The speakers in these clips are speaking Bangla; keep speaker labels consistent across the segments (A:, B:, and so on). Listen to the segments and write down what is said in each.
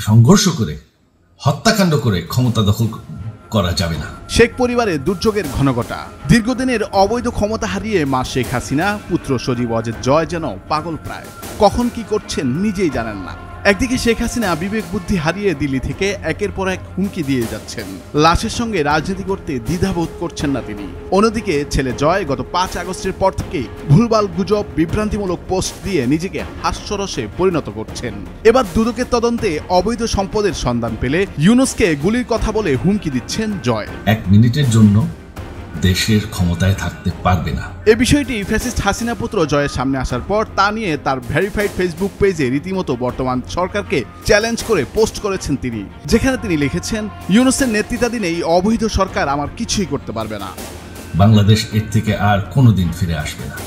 A: সংঘর্ষ করে হত্যাকাণ্ড করে ক্ষমতা দখল করা যাবে না।
B: শেখ পরিবারের দুর্যোগের ঘনঘটা। দীর্ঘদিনের অবৈধ ক্ষমতা হারিয়ে মা শেখ হাসিনা, পুত্র সজীব ওয়াজেদ জয় যেন পাগল প্রায়। কখন কি করছেন নিজেই জানেন না। একদিকে শেখ হাসিনা বিবেক বুদ্ধি হারিয়ে দিল্লি থেকে একের পর এক হুমকি দিয়ে যাচ্ছেন। লাশের সঙ্গে রাজনীতি করতে দ্বিধাবোধ করছেন না তিনি। অন্যদিকে ছেলে জয় গত 5 আগস্টের পর থেকেই ভুলভাল গুজব, বিভ্রান্তিমূলক পোস্ট দিয়ে নিজেকে হাস্যরসে পরিণত করছেন। এবার দুদকের তদন্তে অবৈধ সম্পদের সন্ধান পেলে ইউনূসকে গুলির কথা বলে হুমকি দিচ্ছেন জয়।
A: 1 মিনিটের জন্য দেশের ক্ষমতায় থাকতে পারবে না।
B: এই বিষয়টি ফ্যাসিস্ট হাসিনা পুত্র জয়ের সামনে আসার পর তা নিয়ে তার ভেরিফাইড ফেসবুক পেজে রীতিমতো বর্তমান সরকারকে চ্যালেঞ্জ করে পোস্ট করেছেন তিনি, যেখানে তিনি লিখেছেন, ইউনূসের নেতৃত্বাধীন এই অবৈধ সরকার আমার কিছুই করতে পারবে না।
A: বাংলাদেশ এর থেকে আর কোনোদিন ফিরে আসবে না।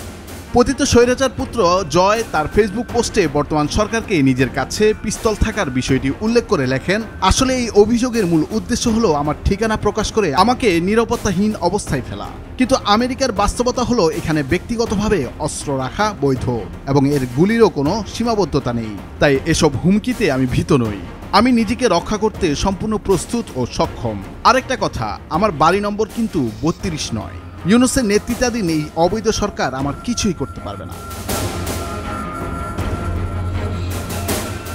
B: পতিত স্বৈরাচার পুত্র জয় তার ফেসবুক পোস্টে বর্তমান সরকারকে নিজের কাছে পিস্তল থাকার বিষয়টি উল্লেখ করে লেখেন, আসলে এই অভিযোগের মূল উদ্দেশ্য হলো আমার ঠিকানা প্রকাশ করে আমাকে নিরাপত্তাহীন অবস্থায় ফেলা। কিন্তু আমেরিকার বাস্তবতা হলো এখানে ব্যক্তিগতভাবে অস্ত্র রাখা বৈধ এবং এর গুলিরও কোনো সীমাবদ্ধতা নেই। তাই এসব হুমকিতে আমি ভীত নই। আমি নিজেকে রক্ষা করতে সম্পূর্ণ প্রস্তুত ও সক্ষম। আরেকটা কথা, আমার বাড়ি নম্বর কিন্তু 32 নয়। ইউনূসের নেতৃত্বাধীন এই অবৈধ সরকার আমার কিছুই করতে পারবে না।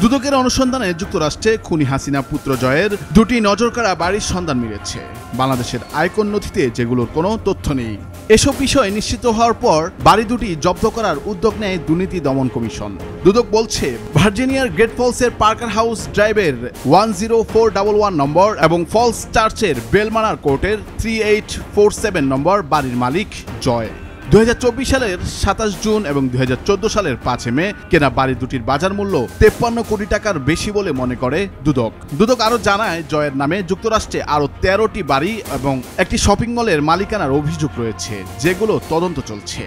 B: দুদকের অনুসন্ধানে যুক্তরাষ্ট্রে খুনি হাসিনা পুত্র জয়ের 2টি নজরকাড়া বাড়ির সন্ধান মিলেছে বাংলাদেশের আয়কর নথিতে, যেগুলোর কোনো তথ্য নেই। এসব বিষয় নিশ্চিত হওয়ার পর বাড়ি দুটি জব্দ করার উদ্যোগ নেয় দুর্নীতি দমন কমিশন। দুদক বলছে, ভার্জিনিয়ার গ্রেট ফলসের পার্কার হাউস ড্রাইভের 10411 নম্বর এবং ফলস চার্চের বেলমানার কোর্টের 3847 নম্বর বাড়ির মালিক জয়। 2024 সালের 27 জুন এবং 2014 সালের 5 মে কেনা বাড়ি দুটির বাজার মূল্য 53 কোটি টাকার বেশি বলে মনে করে দুদক। দুদক আরও জানায়, জয়ের নামে যুক্তরাষ্ট্রে আরও 13টি বাড়ি এবং একটি শপিং মলের মালিকানার অভিযোগ রয়েছে, যেগুলো তদন্ত চলছে।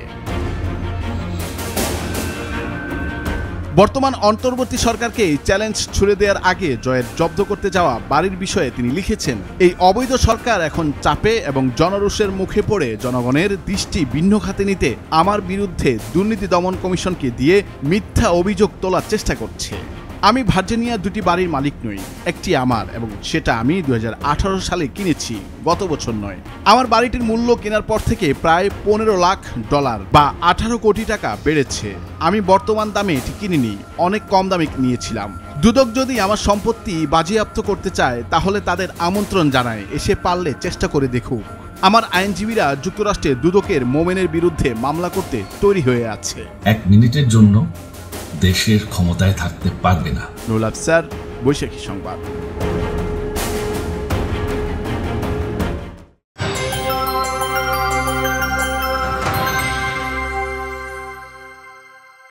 B: বর্তমান অন্তর্বর্তী সরকারকে এই চ্যালেঞ্জ ছুড়ে দেওয়ার আগে জয়ের জব্দ করতে যাওয়া বাড়ির বিষয়ে তিনি লিখেছেন, এই অবৈধ সরকার এখন চাপে এবং জনরোষের মুখে পড়ে জনগণের দৃষ্টি ভিন্ন খাতে নিতে আমার বিরুদ্ধে দুর্নীতি দমন কমিশনকে দিয়ে মিথ্যা অভিযোগ তোলার চেষ্টা করছে। আমি ভার্জিনিয়া 2টি বাড়ির মালিক নই, একটি আমার এবং সেটা আমি 2018 সালে কিনেছি, গত বছর নয়। আমার বাড়িটির মূল্য কেনার পর থেকে প্রায় $15 লাখ বা 18 কোটি টাকা বেড়েছে। আমি বর্তমান দামে এটি কিনিনি, অনেক কম দামে নিয়েছিলাম। দুদক যদি আমার সম্পত্তি বাজেয়াপ্ত করতে চায় তাহলে তাদের আমন্ত্রণ জানায়, এসে পারলে চেষ্টা করে দেখুক। আমার আইনজীবীরা যুক্তরাষ্ট্রে দুদকের মোমেনের বিরুদ্ধে মামলা করতে তৈরি হয়ে আছে।
A: 1 মিনিটের জন্য দেশের ক্ষমতায় থাকতে পারবে না।
B: নুরুল আফসার, বৈশাখী সংবাদ।